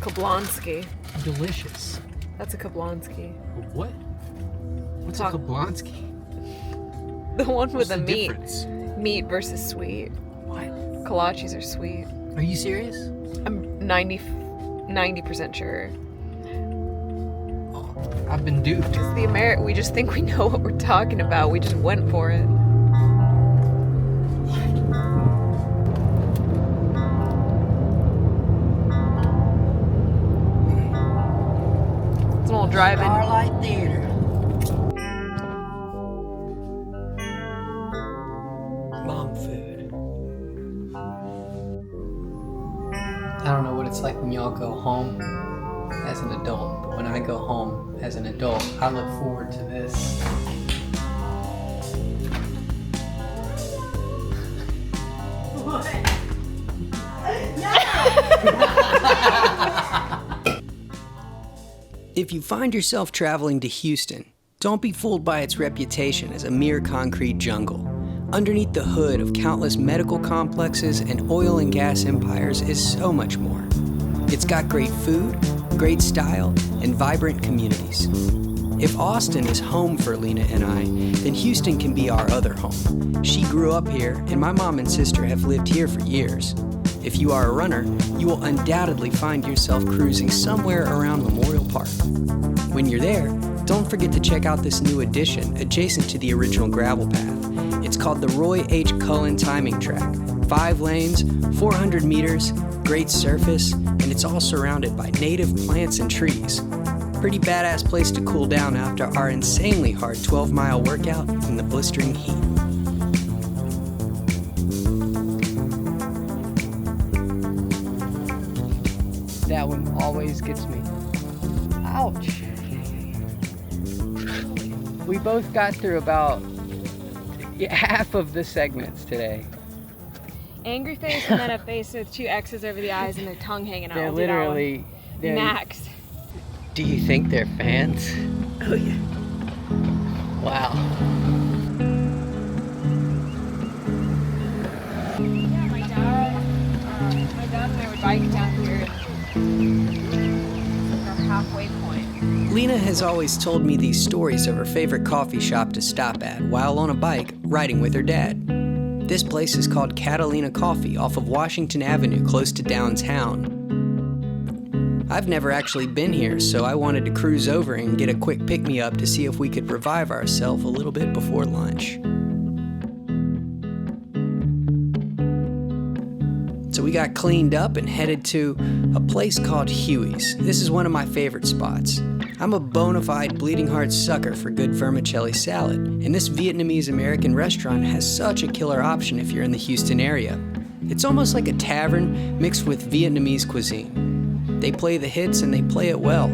Kablonsky. Delicious. That's a Kablonsky. What? What's a Kablonsky? The one with What's the meat. difference? Meat versus sweet. What? Kolaches are sweet. Are you serious? I'm 90% sure. Oh, I've been duped. It's we just think we know what we're talking about. We just went for it. It's an old drive-in. Starlight Theater. Mom food. I don't know what it's like when y'all go home as an adult, but when I go home as an adult, I look forward to this. What? If you find yourself traveling to Houston, don't be fooled by its reputation as a mere concrete jungle. Underneath the hood of countless medical complexes and oil and gas empires is so much more. It's got great food, great style, and vibrant communities. If Austin is home for Lena and I, then Houston can be our other home. She grew up here, and my mom and sister have lived here for years. If you are a runner, you will undoubtedly find yourself cruising somewhere around Memorial Park. When you're there, don't forget to check out this new addition adjacent to the original gravel path. It's called the Roy H. Cullen Timing Track. 5 lanes, 400 meters, great surface, and it's all surrounded by native plants and trees. Pretty badass place to cool down after our insanely hard 12-mile workout in the blistering heat. That one always gets me. Ouch. We both got through about half of the segments today. Angry face and then a face with 2 X's over the eyes and their tongue hanging out. They're We'll do that literally... one. Max. Do you think they're fans? Oh yeah. Wow. Yeah, my dad and I would bike down here. It's our halfway point. Lena has always told me these stories of her favorite coffee shop to stop at while on a bike riding with her dad. This place is called Catalina Coffee off of Washington Avenue close to downtown. I've never actually been here, so I wanted to cruise over and get a quick pick-me-up to see if we could revive ourselves a little bit before lunch. So we got cleaned up and headed to a place called Hughie's. This is one of my favorite spots. I'm a bona fide bleeding heart sucker for good vermicelli salad, and this Vietnamese American restaurant has such a killer option if you're in the Houston area. It's almost like a tavern mixed with Vietnamese cuisine. They play the hits and they play it well.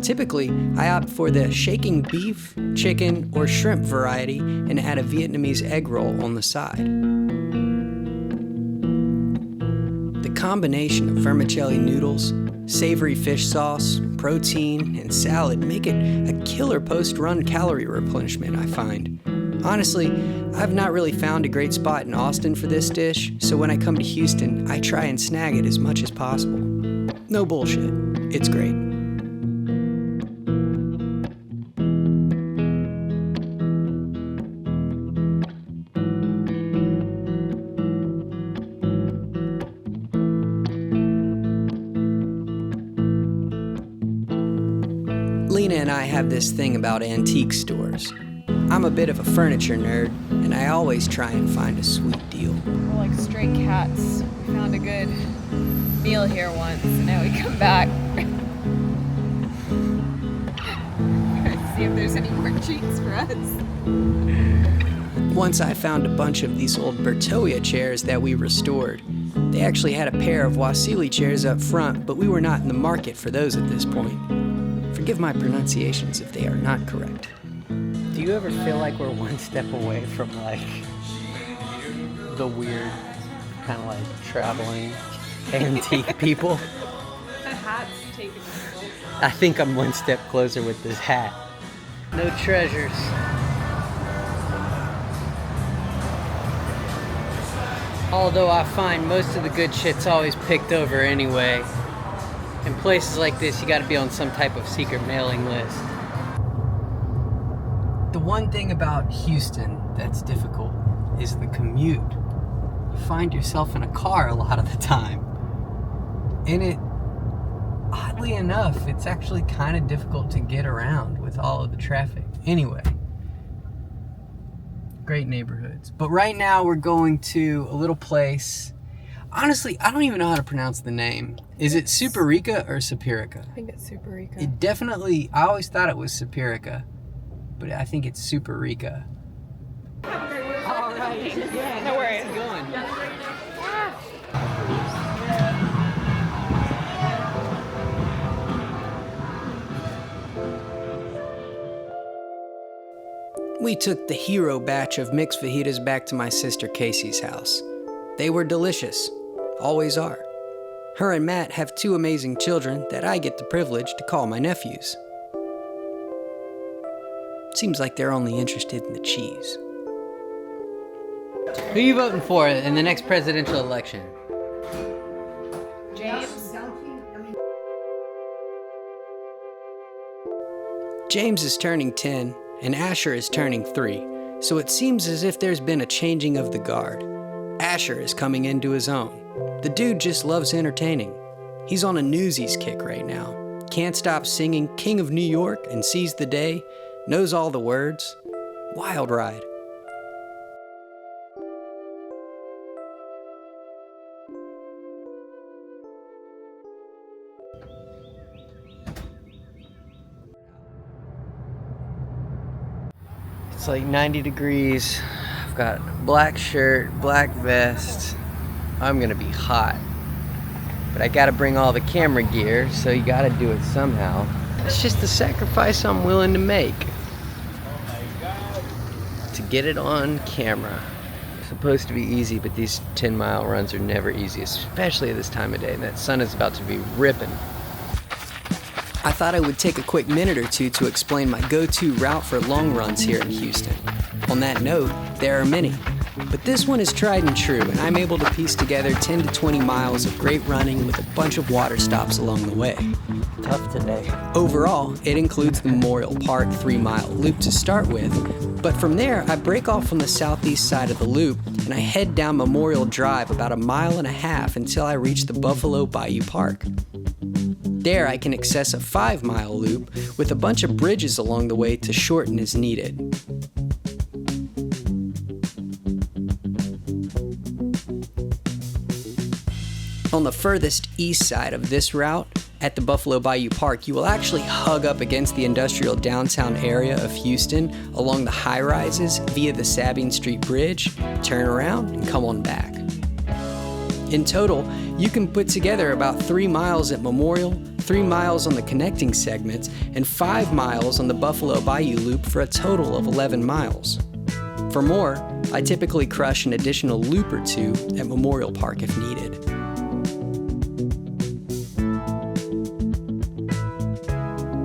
Typically, I opt for the shaking beef, chicken, or shrimp variety and add a Vietnamese egg roll on the side. The combination of vermicelli noodles, savory fish sauce, protein, and salad make it a killer post-run calorie replenishment, I find. Honestly, I've not really found a great spot in Austin for this dish, so when I come to Houston, I try and snag it as much as possible. No bullshit, it's great. Lena and I have this thing about antique stores. I'm a bit of a furniture nerd, and I always try and find a sweet deal. We're like stray cats. We found a good meal here once, and now we come back. See if there's any more treats for us. Once I found a bunch of these old Bertoia chairs that we restored. They actually had a pair of Wasili chairs up front, but we were not in the market for those at this point. Forgive my pronunciations if they are not correct. Do you ever feel like we're one step away from like the weird kind of like traveling antique people? The hat's taking me. I think I'm one step closer with this hat. No treasures. Although I find most of the good shit's always picked over anyway. In places like this, you gotta be on some type of secret mailing list. The one thing about Houston that's difficult is the commute. You find yourself in a car a lot of the time. And it, oddly enough, it's actually kind of difficult to get around with all of the traffic. Anyway, great neighborhoods. But right now we're going to a little place. Honestly, I don't even know how to pronounce the name. Is it Superica or Superica? I think it's Superica. It definitely, I always thought it was Superica, but I think it's Superica. All right. Yeah, No worries. How's it going? We took the hero batch of mixed fajitas back to my sister Casey's house. They were delicious, always are. Her and Matt have two amazing children that I get the privilege to call my nephews. Seems like they're only interested in the cheese. Who are you voting for in the next presidential election? James. James is turning 10, and Asher is turning 3, so it seems as if there's been a changing of the guard. Asher is coming into his own. The dude just loves entertaining. He's on a Newsies kick right now. Can't stop singing King of New York and Seize the Day, knows all the words. Wild ride. It's like 90 degrees. I've got a black shirt, black vest. I'm gonna be hot. But I gotta bring all the camera gear, so you gotta do it somehow. It's just the sacrifice I'm willing to make to get it on camera. It's supposed to be easy, but these 10-mile runs are never easy, especially at this time of day. And that sun is about to be ripping. I thought I would take a quick minute or two to explain my go-to route for long runs here in Houston. On that note, there are many, but this one is tried and true, and I'm able to piece together 10 to 20 miles of great running with a bunch of water stops along the way. Tough today. Overall, it includes the Memorial Park 3-mile loop to start with, but from there, I break off on the southeast side of the loop, and I head down Memorial Drive about 1.5 miles until I reach the Buffalo Bayou Park. There, I can access a 5-mile loop with a bunch of bridges along the way to shorten as needed. On the furthest east side of this route, at the Buffalo Bayou Park, you will actually hug up against the industrial downtown area of Houston along the high-rises via the Sabine Street Bridge, turn around, and come on back. In total, you can put together about 3 miles at Memorial, 3 miles on the connecting segments, and 5 miles on the Buffalo Bayou Loop for a total of 11 miles. For more, I typically crush an additional loop or two at Memorial Park if needed.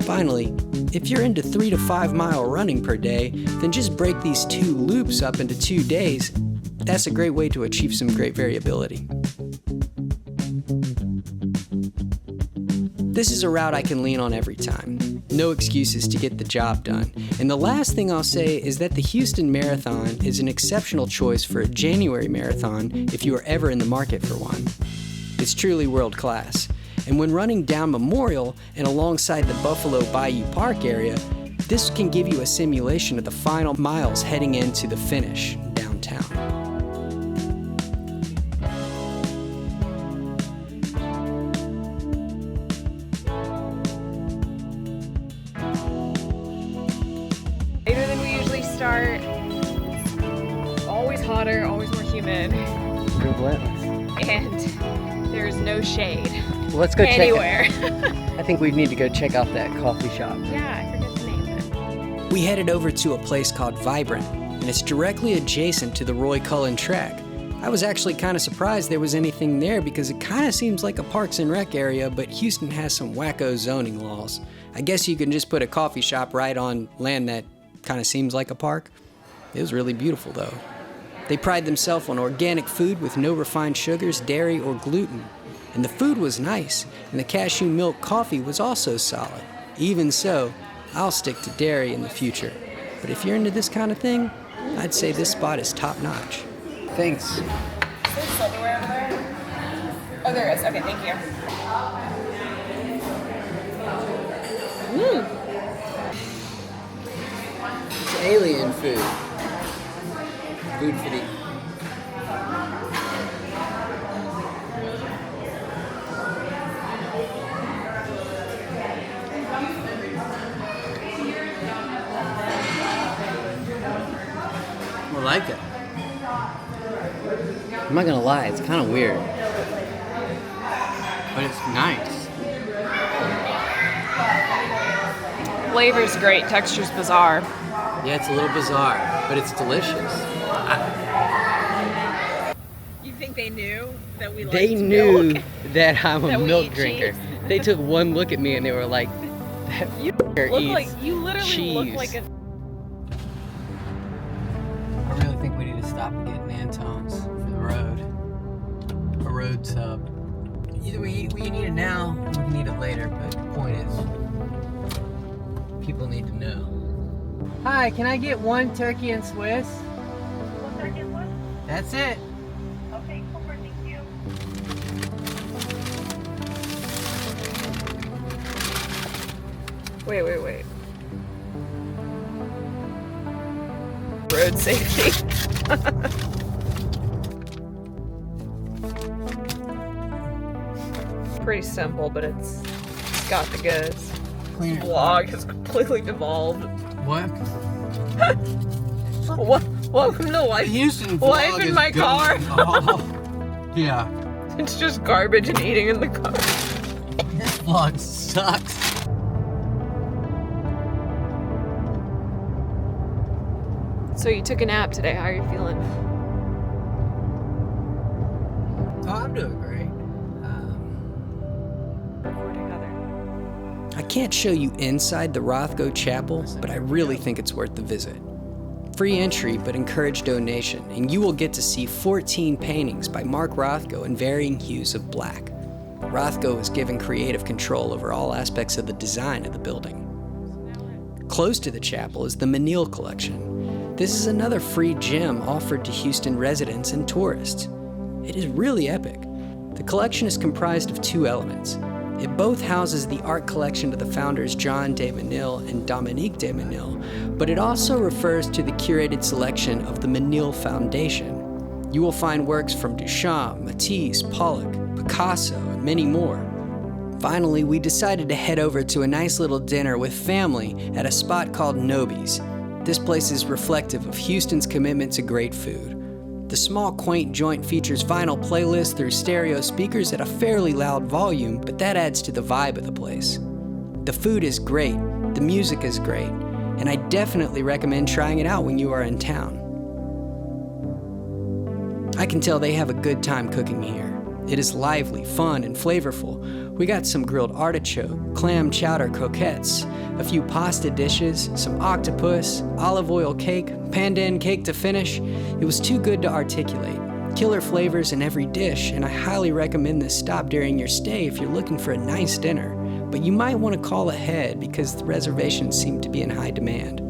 Finally, if you're into 3 to 5 mile running per day, then just break these 2 loops up into 2 days. That's a great way to achieve some great variability. This is a route I can lean on every time. No excuses to get the job done. And the last thing I'll say is that the Houston Marathon is an exceptional choice for a January marathon if you are ever in the market for one. It's truly world class. And when running down Memorial and alongside the Buffalo Bayou Park area, this can give you a simulation of the final miles heading into the finish downtown. Later than we usually start. It's always hotter, always more humid, Relentless. and there's no shade Well, let's go anywhere. I think we need to go check out that coffee shop. Yeah, I forget the name of it. We headed over to a place called Vibrant, and it's directly adjacent to the Roy Cullen track. I was actually kind of surprised there was anything there because it kind of seems like a Parks and Rec area, but Houston has some wacko zoning laws. I guess you can just put a coffee shop right on land that kind of seems like a park. It was really beautiful though. They pride themselves on organic food with no refined sugars, dairy, or gluten. And the food was nice, and the cashew milk coffee was also solid. Even so, I'll stick to dairy in the future. But if you're into this kind of thing, I'd say this spot is top-notch. Thanks. Is there silverware over there? Oh, there is. Okay, thank you. It's alien food. Food for the... I like it. I'm not gonna lie, it's kind of weird. But it's nice. Flavor's great, texture's bizarre. Yeah, it's a little bizarre, but it's delicious. You think they knew that we They liked knew milk? that I'm a That we milk eat drinker. cheese. They took one look at me and they were like, that You f***er look eats like you literally cheese. look like a. I really think we need to stop and get an Antone's for the road. A road sub. Either we need it now or we can eat it later, but the point is, people need to know. Hi, can I get one turkey and Swiss? One turkey and Swiss? That's it. Okay, cool, thank you. Wait. Road safety. Pretty simple, but it's got the goods. Clean it. Vlog has completely devolved. What? Welcome to life. Houston Life vlog in is my car. going- Oh, yeah. It's just garbage and eating in the car. This vlog sucks. So you took a nap today. How are you feeling? Oh, I'm doing great. Recording other. I can't show you inside the Rothko Chapel, but I really think it's worth the visit. Free entry, but encourage donation, and you will get to see 14 paintings by Mark Rothko in varying hues of black. Rothko is given creative control over all aspects of the design of the building. Close to the chapel is the Menil Collection. This is another free gem offered to Houston residents and tourists. It is really epic. The collection is comprised of two elements. It both houses the art collection of the founders John de Menil and Dominique de Menil, but it also refers to the curated selection of the Menil Foundation. You will find works from Duchamp, Matisse, Pollock, Picasso, and many more. Finally, we decided to head over to a nice little dinner with family at a spot called Nobies. This place is reflective of Houston's commitment to great food. The small, quaint joint features vinyl playlists through stereo speakers at a fairly loud volume, but that adds to the vibe of the place. The food is great, the music is great, and I definitely recommend trying it out when you are in town. I can tell they have a good time cooking here. It is lively, fun, and flavorful. We got some grilled artichoke, clam chowder croquettes, a few pasta dishes, some octopus, olive oil cake, pandan cake to finish. It was too good to articulate. Killer flavors in every dish, and I highly recommend this stop during your stay if you're looking for a nice dinner. But you might want to call ahead because the reservations seem to be in high demand.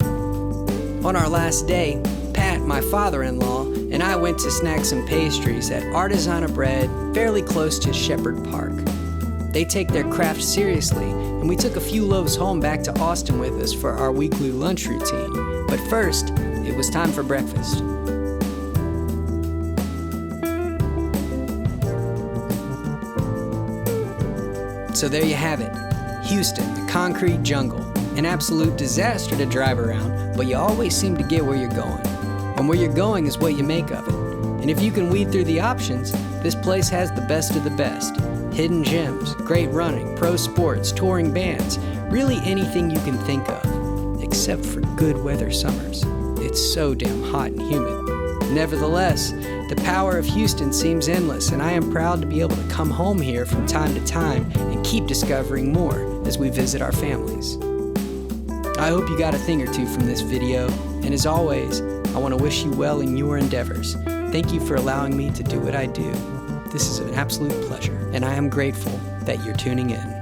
On our last day, Pat, my father-in-law, and I went to snag some pastries at Artisana Bread, fairly close to Shepherd Park. They take their craft seriously, and we took a few loaves home back to Austin with us for our weekly lunch routine. But first, it was time for breakfast. So there you have it. Houston, the concrete jungle. An absolute disaster to drive around, but you always seem to get where you're going. And where you're going is what you make of it. And if you can weed through the options, this place has the best of the best. Hidden gems, great running, pro sports, touring bands, really anything you can think of. Except for good weather summers. It's so damn hot and humid. Nevertheless, the power of Houston seems endless, and I am proud to be able to come home here from time to time and keep discovering more as we visit our families. I hope you got a thing or two from this video, and as always, I want to wish you well in your endeavors. Thank you for allowing me to do what I do. This is an absolute pleasure, and I am grateful that you're tuning in.